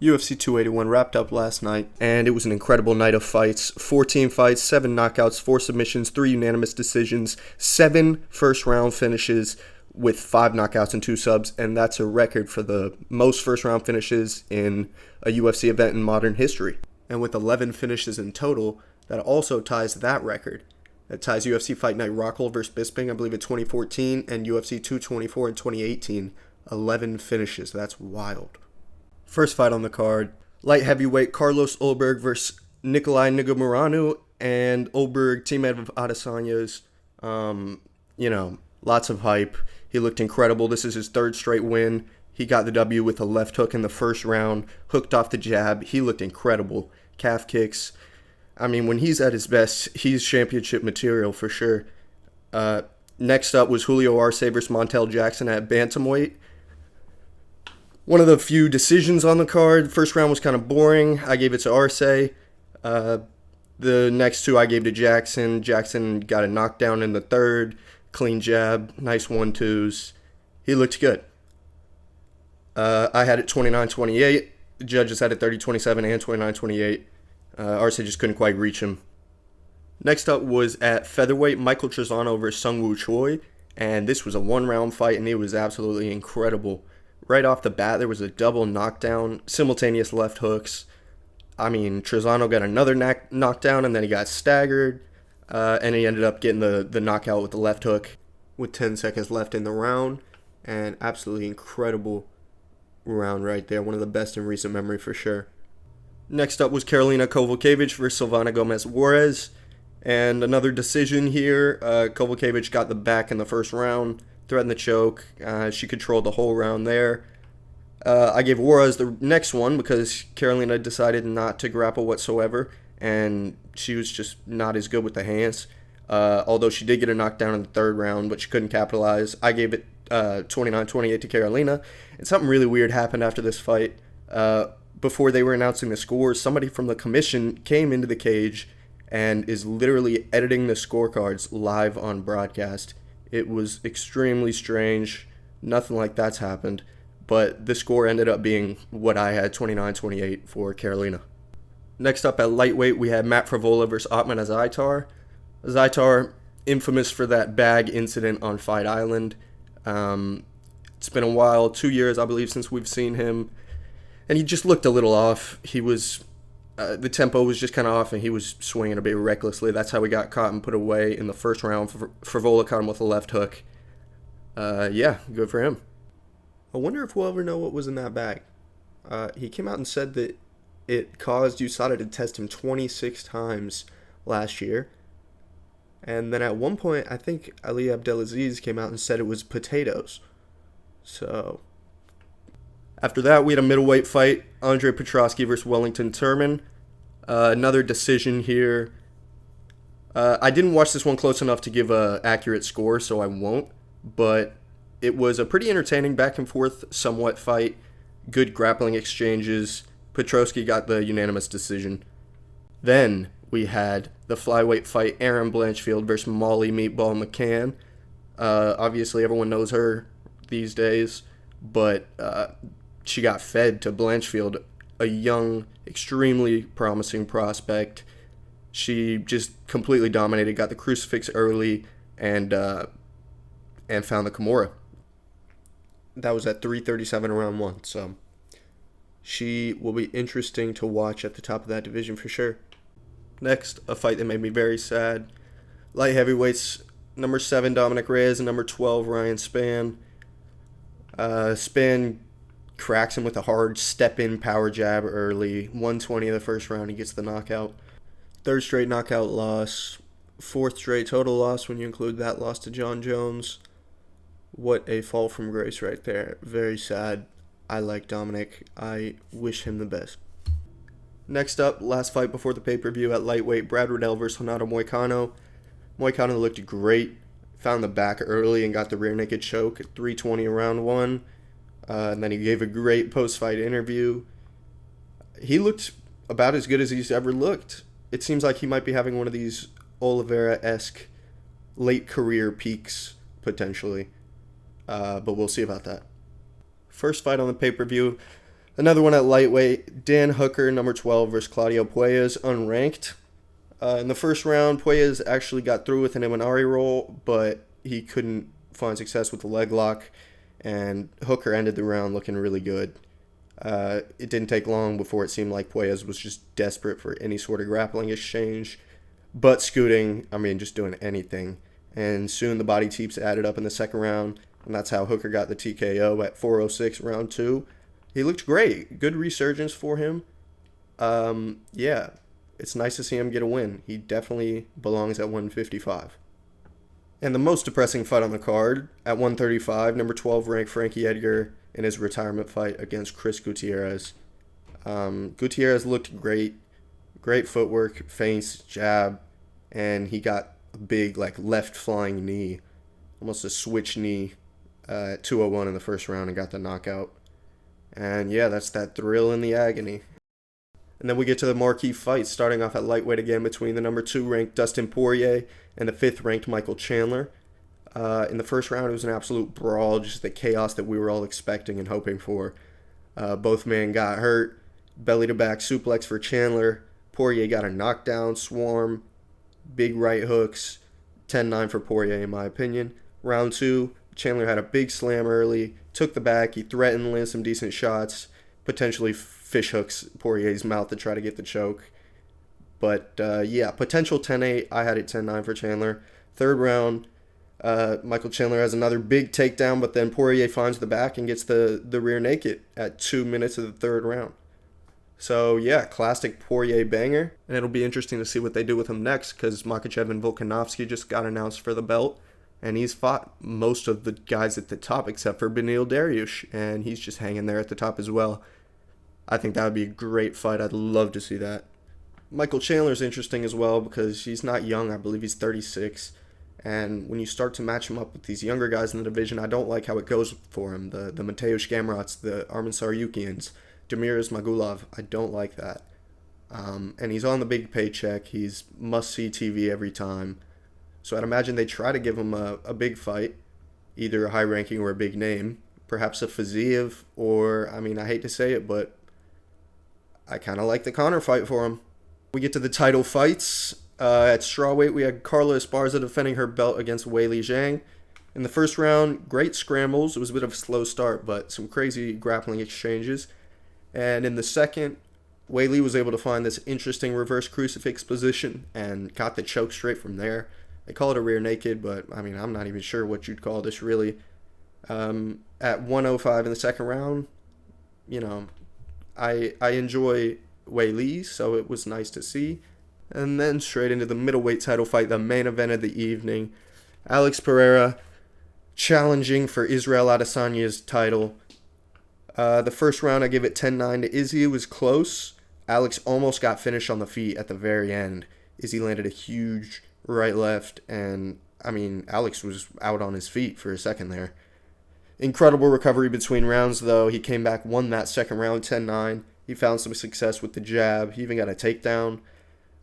UFC 281 wrapped up last night, and it was an incredible night of fights. 14 fights, 7 knockouts, 4 submissions, 3 unanimous decisions, 7 first-round finishes with 5 knockouts and 2 subs, and that's a record for the most first-round finishes in a UFC event in modern history. And with 11 finishes in total, that also ties that record. That ties UFC Fight Night Rockhold vs. Bisping, I believe, in 2014, and UFC 224 in 2018. 11 finishes. That's wild. First fight on the card, light heavyweight Carlos Ulberg versus Nikolai Negumereanu, and Ulberg, teammate of Adesanya's. Lots of hype. He looked incredible. This is his 3rd straight win. He got the W with a left hook in the first round, hooked off the jab. He looked incredible. Calf kicks. I mean, when he's at his best, he's championship material for sure. Next up was Julio Arce versus Montel Jackson at bantamweight. One of the few decisions on the card. First round was kind of boring. I gave it to Arce. The next 2 I gave to Jackson. Jackson got a knockdown in the 3rd. Clean jab. Nice 1-2s. He looked good. I had it 29-28. The judges had it 30-27 and 29-28. Arce just couldn't quite reach him. Next up was at featherweight, Michael Trizano versus Sungwoo Choi. And this was a 1-round fight, and it was absolutely incredible. Right off the bat, there was a double knockdown, simultaneous left hooks. I mean, Trizano got another knockdown, and then he got staggered, and he ended up getting the knockout with the left hook with 10 seconds left in the round. And absolutely incredible round right there. One of the best in recent memory for sure. Next up was Karolina Kowalkiewicz versus Silvana Gomez-Juarez. And another decision here. Kowalkiewicz got the back in the first round. Threatened the choke. She controlled the whole round there. I gave Juarez the next one because Karolina decided not to grapple whatsoever, and she was just not as good with the hands. Although she did get a knockdown in the 3rd round, but she couldn't capitalize. I gave it 29-28 to Karolina. And something really weird happened after this fight. Before they were announcing the scores, somebody from the commission came into the cage and is literally editing the scorecards live on broadcast. It was extremely strange. Nothing like that's happened. But the score ended up being what I had, 29-28 for Karolina. Next up at lightweight, we had Matt Frevola versus Otman Azaitar. Azaitar, infamous for that bag incident on Fight Island. It's been a while, 2 years, I believe, since we've seen him. And he just looked a little off. He was... the tempo was just kind of off, and he was swinging a bit recklessly. That's how he got caught and put away in the first round. Frevola caught him with a left hook. Good for him. I wonder if we'll ever know what was in that bag. He came out and said that it caused USADA to test him 26 times last year. And then at one point, I think Ali Abdelaziz came out and said it was potatoes. So... After that, we had a middleweight fight, Andre Petrosky versus Wellington Turman. Another decision here. I didn't watch this one close enough to give an accurate score, so I won't. But it was a pretty entertaining back-and-forth somewhat fight. Good grappling exchanges. Petrosky got the unanimous decision. Then we had the flyweight fight, Aaron Blanchfield versus Molly Meatball McCann. Obviously, everyone knows her these days, but... she got fed to Blanchfield, a young, extremely promising prospect. She just completely dominated, got the crucifix early, and found the Kimura. That was at 3:37 round 1, so she will be interesting to watch at the top of that division for sure. Next, a fight that made me very sad. Light heavyweights, number 7 Dominic Reyes and number 12 Ryan Spann. Spann cracks him with a hard step-in power jab early. 120 in the first round, he gets the knockout. 3rd straight knockout loss. 4th straight total loss when you include that loss to John Jones. What a fall from grace right there. Very sad. I like Dominic. I wish him the best. Next up, last fight before the pay-per-view at lightweight, Brad Riddell versus Renato Moicano. Moicano looked great. Found the back early and got the rear naked choke at 3:20 round 1. And then he gave a great post-fight interview. He looked about as good as he's ever looked. It seems like he might be having one of these Oliveira-esque late career peaks, potentially. But we'll see about that. First fight on the pay-per-view, Another one at lightweight, Dan Hooker, number 12, versus Claudio Puelles, unranked. In the first round, Puelles actually got through with an Imanari roll, but he couldn't find success with the leg lock, and Hooker ended the round looking really good. It didn't take long before it seemed like Puelles was just desperate for any sort of grappling exchange, but scooting, just doing anything. And soon the body teeps added up in the second round, and that's how Hooker got the TKO at 4:06 round 2. He looked great. Good resurgence for him. Yeah, it's nice to see him get a win. He definitely belongs at 155. And the most depressing fight on the card, at 135, number 12 ranked Frankie Edgar in his retirement fight against Chris Gutierrez. Gutierrez looked great. Great footwork, feints, jab, and he got a big left flying knee, almost a switch knee at 201 in the first round and got the knockout. And yeah, that's that thrill in the agony. And then we get to the marquee fight, starting off at lightweight again between the number 2 ranked Dustin Poirier and the 5th ranked Michael Chandler. In the first round, it was an absolute brawl, just the chaos that we were all expecting and hoping for. Both men got hurt. Belly-to-back suplex for Chandler. Poirier got a knockdown, swarm, big right hooks. 10-9 for Poirier, in my opinion. Round 2, Chandler had a big slam early, took the back, he threatened, landed some decent shots, potentially fish hooks Poirier's mouth to try to get the choke. But yeah, potential 10-8, I had it 10-9 for Chandler. Third round, Michael Chandler has another big takedown, but then Poirier finds the back and gets the rear naked at 2 minutes of the third round. So yeah, classic Poirier banger, and it'll be interesting to see what they do with him next, because Makhachev and Volkanovski just got announced for the belt, and he's fought most of the guys at the top except for Beneil Dariush, and he's just hanging there at the top as well. I think that would be a great fight. I'd love to see that. Michael Chandler's interesting as well because he's not young. I believe he's 36. And when you start to match him up with these younger guys in the division, I don't like how it goes for him. The Mateusz Gamrots, the Arman Saryukians, Damir Ismagulov. I don't like that. And he's on the big paycheck. He's must-see TV every time. So I'd imagine they try to give him a big fight, either a high-ranking or a big name. Perhaps a Fiziev, or, I hate to say it, but I kind of like the Conor fight for him. We get to the title fights. At strawweight, we had Carla Esparza defending her belt against Weili Zhang. In the first round, great scrambles. It was a bit of a slow start, but some crazy grappling exchanges. And in the second, Weili was able to find this interesting reverse crucifix position and got the choke straight from there. They call it a rear naked, but I'm not even sure what you'd call this really. At 105 in the second round, I enjoy Weili, so it was nice to see. And then straight into the middleweight title fight, the main event of the evening. Alex Pereira challenging for Israel Adesanya's title. The first round, I give it 10-9 to Izzy. It was close. Alex almost got finished on the feet at the very end. Izzy landed a huge right-left, and, Alex was out on his feet for a second there. Incredible recovery between rounds, though. He came back, won that second round 10-9. He found some success with the jab. He even got a takedown.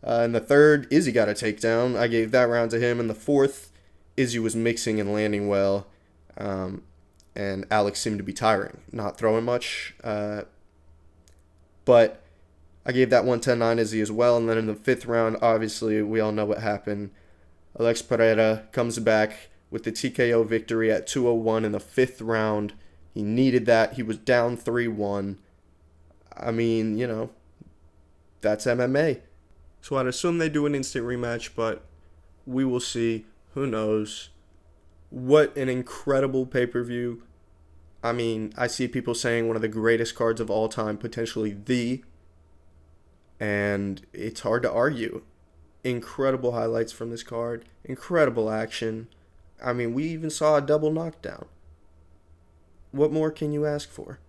In the third, Izzy got a takedown. I gave that round to him. In the fourth, Izzy was mixing and landing well, and Alex seemed to be tiring, not throwing much. But I gave that one 10-9 Izzy as well. And then in the fifth round, obviously, we all know what happened. Alex Pereira comes back with the TKO victory at 201 in the fifth round. He needed that. He was down 3-1. That's MMA. So I'd assume they do an instant rematch, but we will see. Who knows? What an incredible pay-per-view. I see people saying one of the greatest cards of all time, potentially the, and it's hard to argue. Incredible highlights from this card. Incredible action. We even saw a double knockdown. What more can you ask for?